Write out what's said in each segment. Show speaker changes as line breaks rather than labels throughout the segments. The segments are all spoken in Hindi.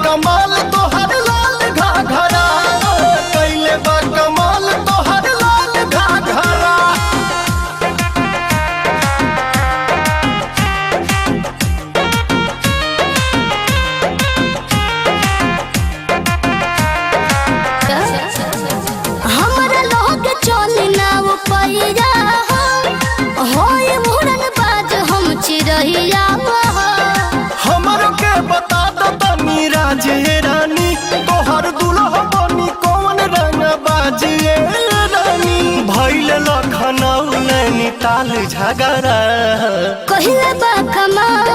कमाल तो हर लाल घाघरा कैले बा कमाल तो हर लाल घाघरा।
हमरा लोग चले ना वो पैया होय मुरन बाज हम चिरहिया
हमरो के बता दो तनी राजे रानी तोहर दुल्हा बनी कौन रंग बाजिए रानी। भइल लखनऊ नैनीताल झगड़ा
कहिले बा कमाल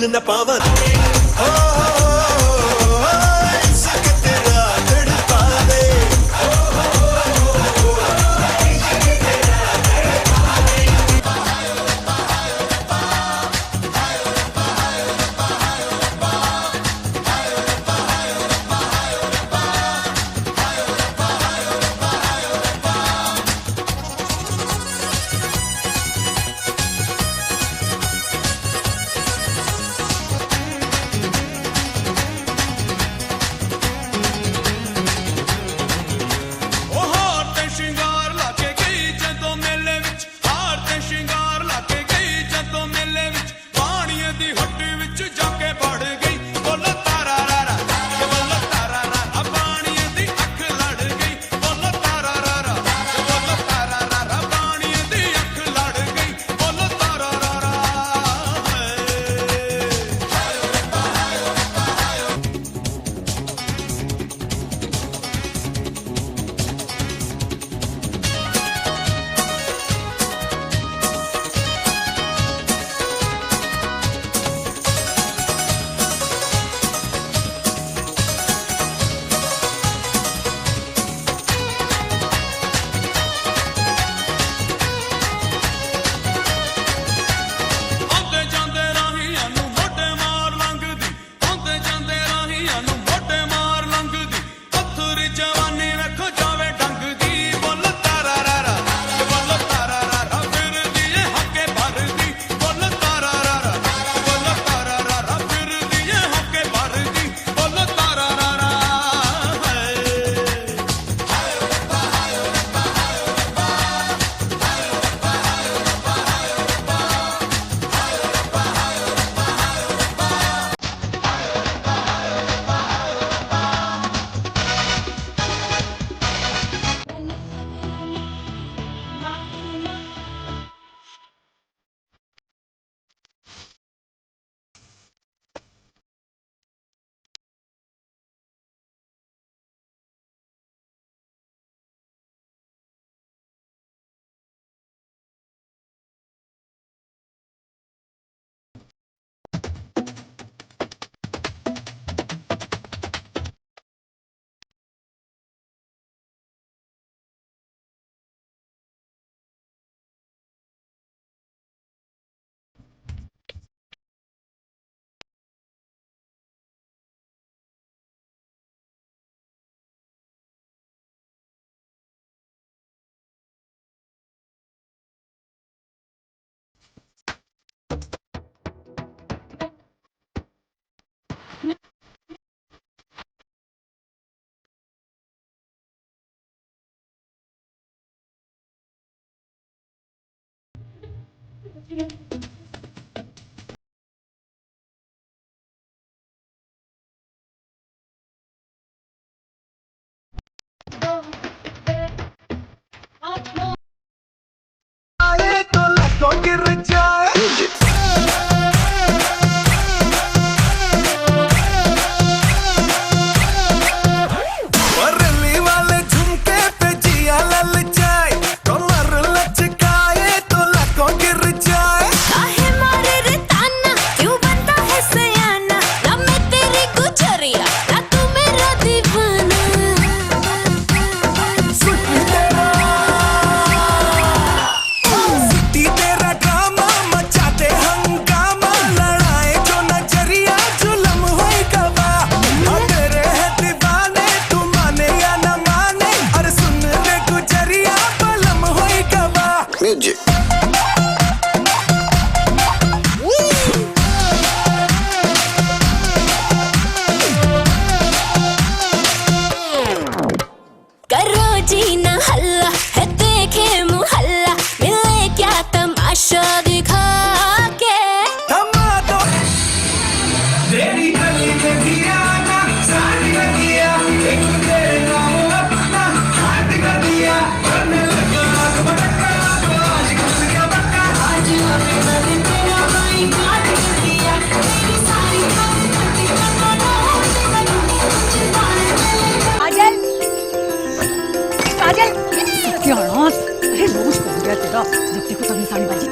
न पावन आए तो लटको गिर जाए बरली वाले झुमके पे जिया लल जाए कमर लचकाए तो लटको गिर जाए
काहे मारे रे ताना क्यों बनता है सयाना ना मैं तेरी गुजरिया ना तू मेरा दीवाना
सिटी तेरा ड्रामा मचा दे हंगामा लड़ाए जो नजरिया जुलम होई गवा तेरे है दीवाने तू माने या न माने और सुन ले गुजरिया बलम होई गवा
Music.
करो जी ना हल्ला है देखे मुहल्ला मिले क्या तमाशा दिखा के
थमा दो तेरी गली में दिया ना सारी गलियां एक तेरे नाम अपना हाथ कर दिया करने लगा आग भड़का तो आज घुस गया बक्का आज मेरा दिन तेरा भाई काट कर दिया तेरी सारी बातें
काजल काजल सत्यानाश अरे रोज को हो गया तेरा जब देखो तभी साड़ी बाजी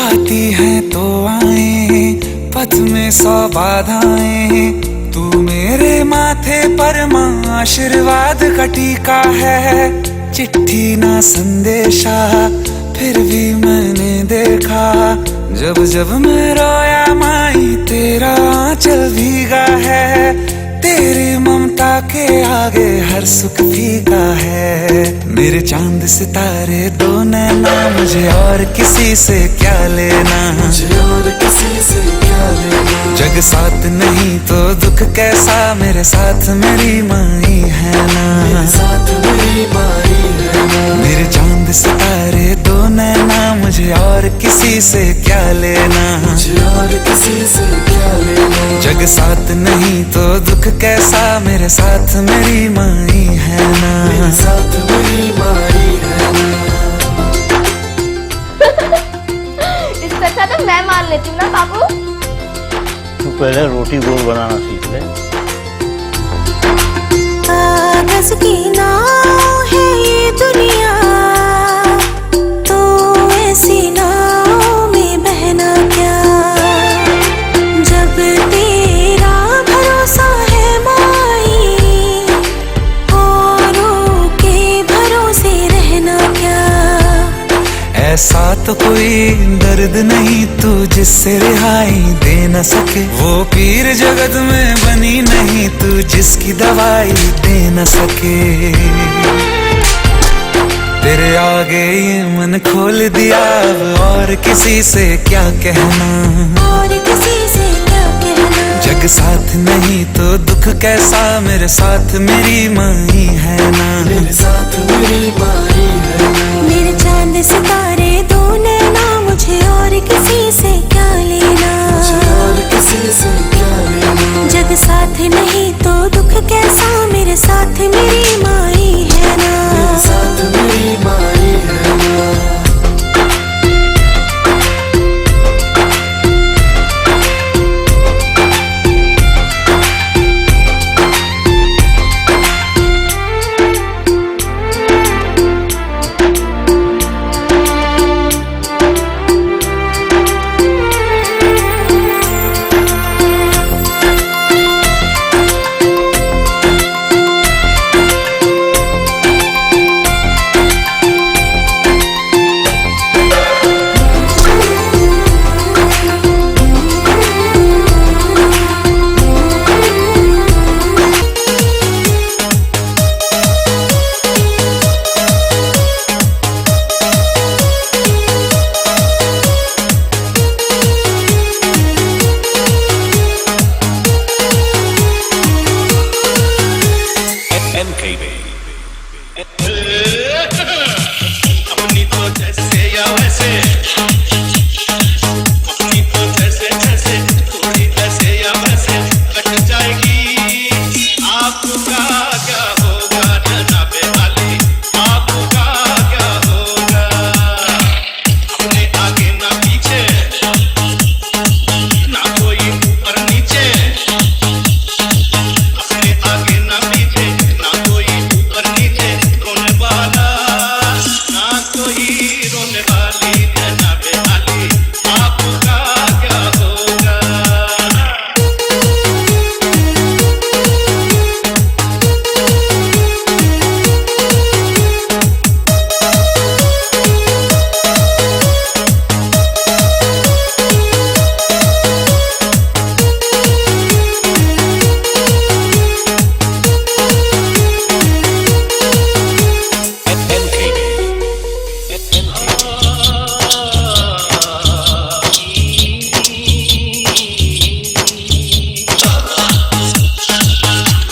आती हैं तो आए पथ में 100 बाधाएं तू मेरे माथे पर माँ आशीर्वाद का टीका है चिट्ठी ना संदेशा फिर भी मैंने देखा जब जब मैं रोया माई तेरा आंचल भीगा है तेरी ममता के आगे हर सुख फीका है मेरे चांद सितारे दो नैना मुझे और किसी से क्या लेना मुझे और किसी से क्या लेना जग साथ नहीं तो दुख कैसा मेरे साथ मेरी माई है ना मेरे साथ मेरी माई है ना मेरे चांद सितारे दो नैना मुझे और किसी से क्या लेना मुझे और किसी से क्या लेना जग साथ नहीं तो दुख कैसा मेरे साथ मेरी माई है ना मेरे साथ मेरी माई है ना
इससे अच्छा तो मैं मान लेती हूँ ना बाबू।
तू पहले रोटी गोल बनाना सीख ले।
कागज की नाव है ये दुनिया तो ऐसी नाव में बहना क्या जब तेरा भरोसा है माई औरों के भरोसे रहना क्या
ऐसा तो कोई दर्द नहीं तू जिससे रिहाई दे न सके वो पीर जगत में बनी नहीं तू जिसकी दवाई दे न सके तेरे आगे ये मन खोल दिया अब और किसी से क्या कहना
और किसी से क्या कहना
जग साथ नहीं तो दुख कैसा मेरे साथ मेरी माई है ना मेरे साथ मेरी माई है ना
मेरे चांद सितारे दो नैना मुझे और किसी से क्या लेना
और किसी से क्या लेना
जग साथ नहीं तो दुख कैसा मेरे साथ मेरी माई है ना
मेरे साथ मेरी माई है ना
दुनिया वैसे कट जाएगी। आपका क्या होगा जनाबे वाली, आपका क्या होगा। अपने आगे ना पीछे ना कोई ऊपर नीचे, अपने आगे ना पीछे ना कोई ऊपर नीचे, रोने वाला ना कोई रोने वाली जनाबे वाली, आपका क्या होगा।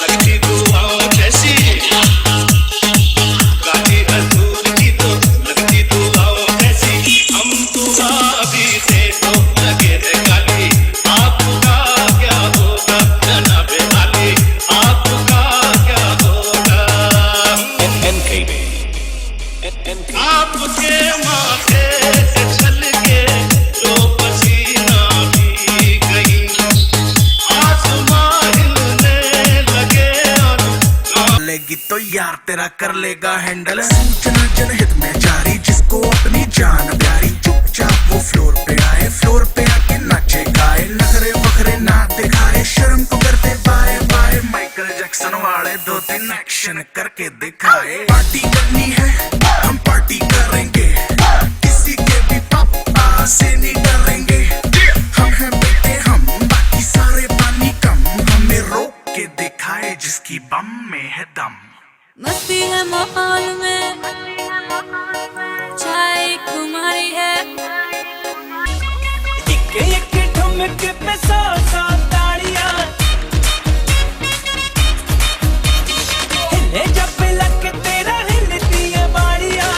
लगती दुआओं जैसी गाली हजूर की तो लगती दुआओं जैसी, हम दुआ भी से तो लगे रे गाली, आपका क्या होगा जनाबे वाली, आपका क्या होगा। आपके माथे से छलके जो पसीना भी गई, आसमां हिलने लगे और
लेगी तो यार तेरा कर लेगा हैंडल। सूचना जनहित में जारी, जिसको अपनी जान प्यारी, चुपचाप वो फ्लोर पे आए, फ्लोर पे आके नाचे गाए, नखरे वखरे ना दिखाए, शर्म को कर दे बाय बाय, माइकल जैक्सन वाले 2-3 एक्शन करके दिखाए। पार्टी करनी है हम पार्टी करेंगे, किसी के भी पापा से नहीं डरेंगे, हम हैं बेटे हम, बाकी सारे पानी कम, हमें रोक के दिखाए जिसकी बम में है दम।
मस्ती है माहौल में, चाय कुमारी है।
एक ठुमके पे 100 ताड़ियां, हिले जब लग तेरा हिलती है बाड़ियां।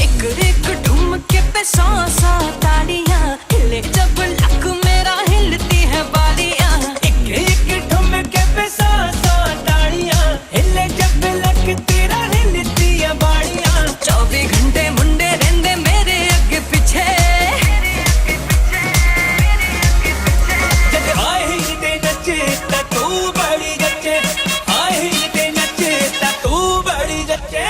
एक ठुमके पे 100 ताड़ियां, हिले जब लक मेरा हिलती है बालियां।
एक ठुमके पे 100 ताड़ियां, हिले जब लग तेरा हिलती है बाड़ियां।
24 घंटे मुंडे रहंदे मेरे अगे पीछे,
जद हाय हिलदे नचे ता तू बड़ी जचे, हाय हिलदे नचे ता तू बड़ी जचे।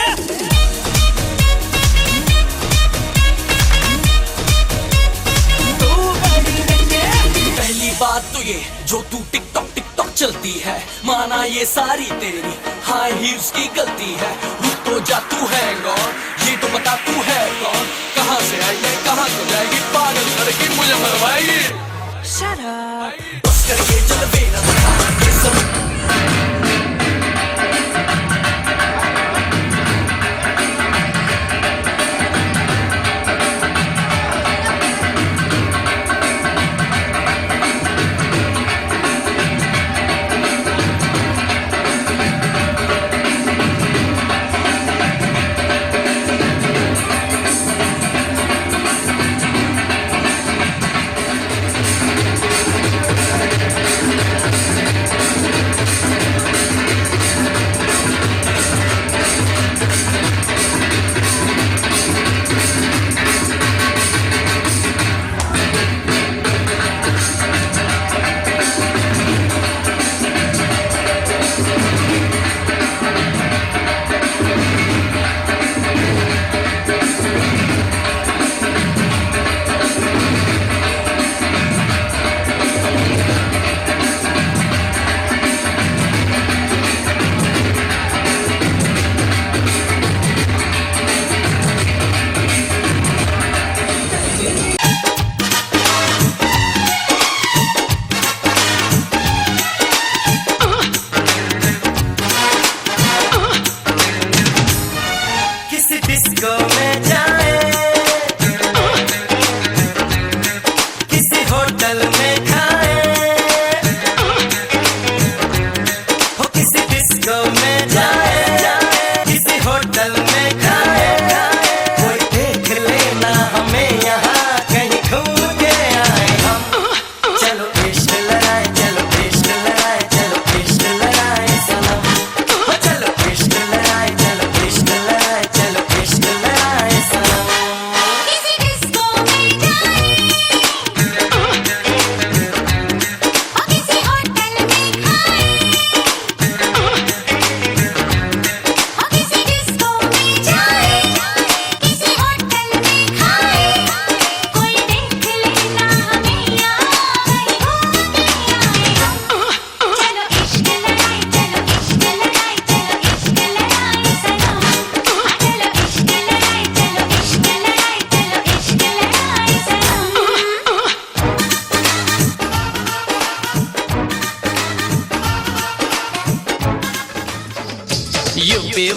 तू बड़ी जचे।
पहली बात तो ये जो तू टिकटॉक चलती है, माना ये सारी तेरी हाई हील्स की गलती है। रुक तो जा तू है कौन, ये तो बता तू है कौन, कहाँ से आई है कहाँ को जाएगी, पागल करके मुझे मरवाएगी।
shut up।
बस करके चल बेना दिखा ये सब।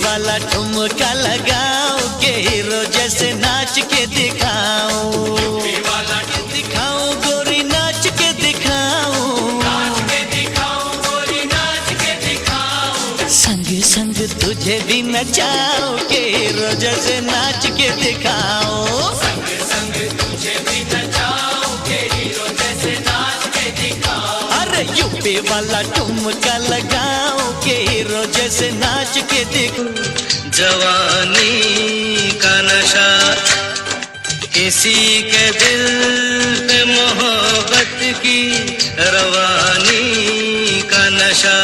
वाला ठुमका लगाओ के हीरो जैसे नाच के दिखाओ, दिखाओ गोरी नाच के दिखाओ, संग संग तुझे भी नचाओ के हीरो जैसे नाच के दिखाओ, अरे यूपी वाला ठुमका लगाओ के हीरो जैसे नाच के देखो। जवानी का नशा किसी के दिल पे मोहब्बत की रवानी का नशा,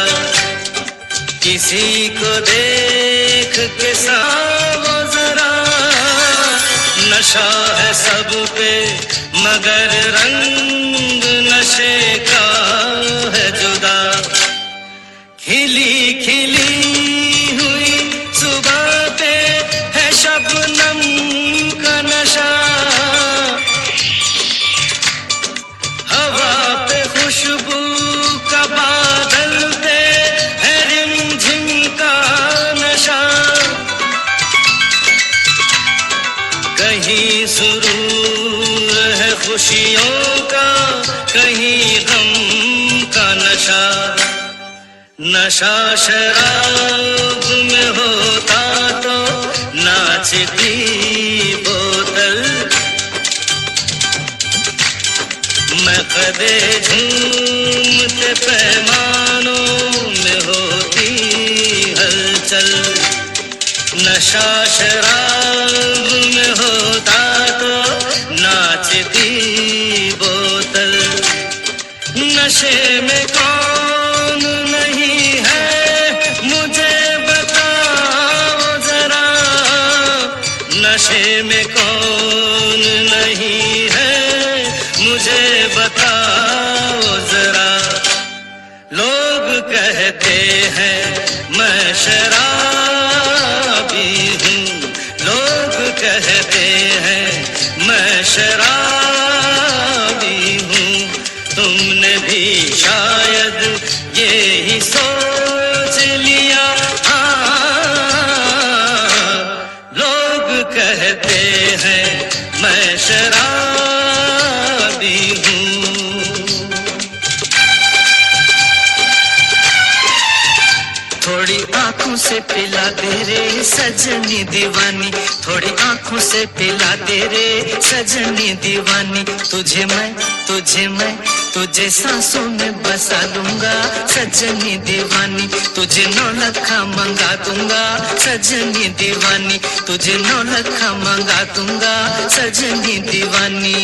किसी को देख के सावो जरा, नशा है सब पे मगर रंग नशे का है जुदा, खिली खिली हुई सुबह पे है शबनम का नशा, हवा पे खुशबू का बादल पे है रिमझिम का नशा, कहीं सुरूर है खुशियों का कहीं गम का नशा, नशा शराब में होता तो नाचती बोतल, मकदे झूमते पैमानों में होती हलचल, नशा शराब में होता तो नाचती बोतल, नशे में कौन नहीं है मुझे बताओ जरा, नशे में कौन नहीं है मुझे बताओ जरा, लोग कहते हैं मैं शराबी हूँ, लोग कहते हैं मैं शराबी हूँ, तुमने भी शायद ये ही सोच लिया, लोग कहते हैं मैं शराबी हूँ। थोड़ी आंखों से पिला दे रे सजनी दीवानी, थोड़ी आंखों से पिला दे रे सजनी दीवानी, तुझे मैं तुझे सांसों में बसा लूंगा सजनी दीवानी, तुझे 9 लखा मंगा दूंगा सजनी दीवानी, तुझे 9 लखा मंगा दूंगा सजनी दीवानी।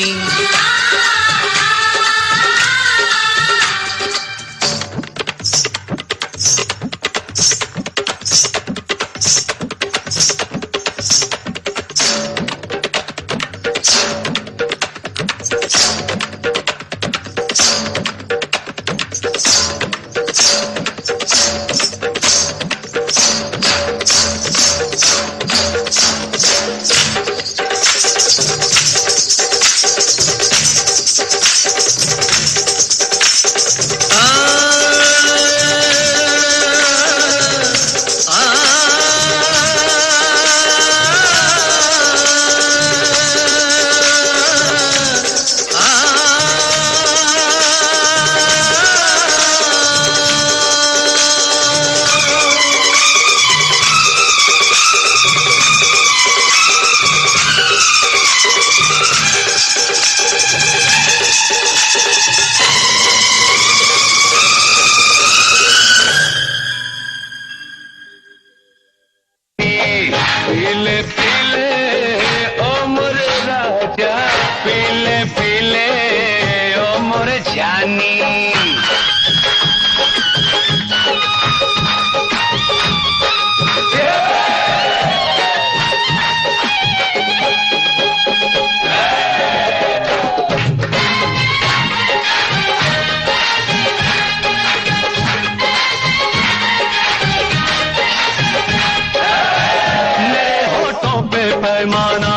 पैमाना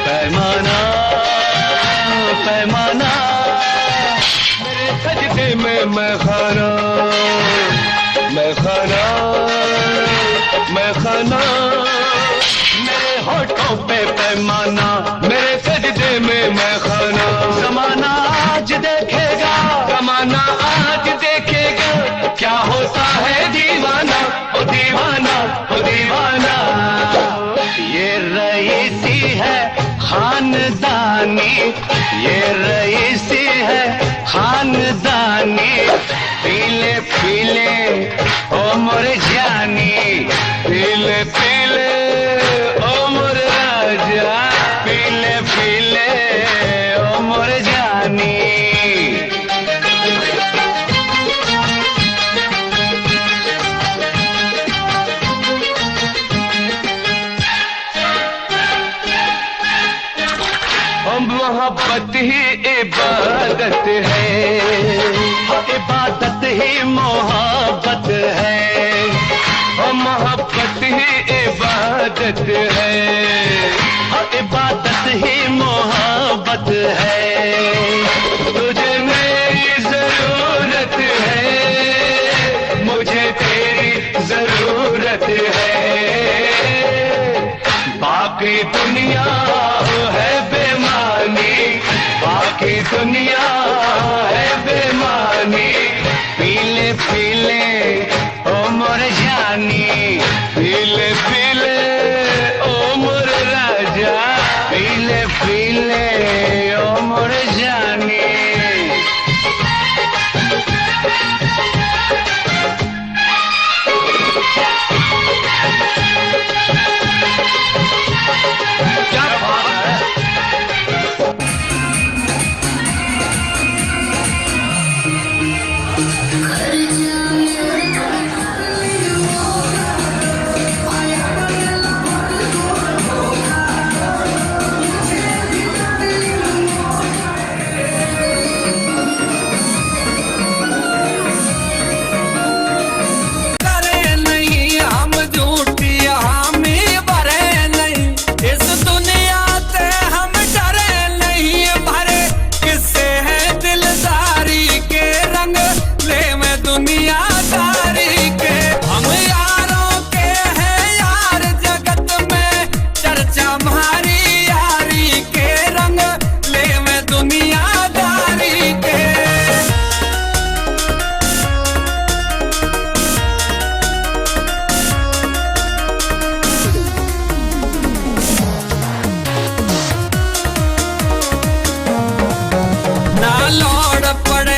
पैमाना पैमाना मेरे सजदे में मैं खाना ही इबादत है, इबादत ही मोहब्बत है, और मोहब्बत ही इबादत है, इबादत ही मोहब्बत है। तुझे मेरी जरूरत है, मुझे तेरी जरूरत है, बाकी दुनिया है बेमानी, बाकी दुनिया है बेमानी। पीले पीले ओ मोर जानी, पीले पीले ओ मोर राजा, पीले पीले ओ मोर जानी। क्या बात है?
करे नहीं हम झूठी हामी भरे नहीं, इस दुनिया से हम डरे नहीं। भरे किससे है दिलदारी के रंग ले में दुनियादारी के, हम यारों के हैं यार जगत में चर्चा हमारी यारी के रंग ले में दुनियादारी के। ना लौड़ पड़े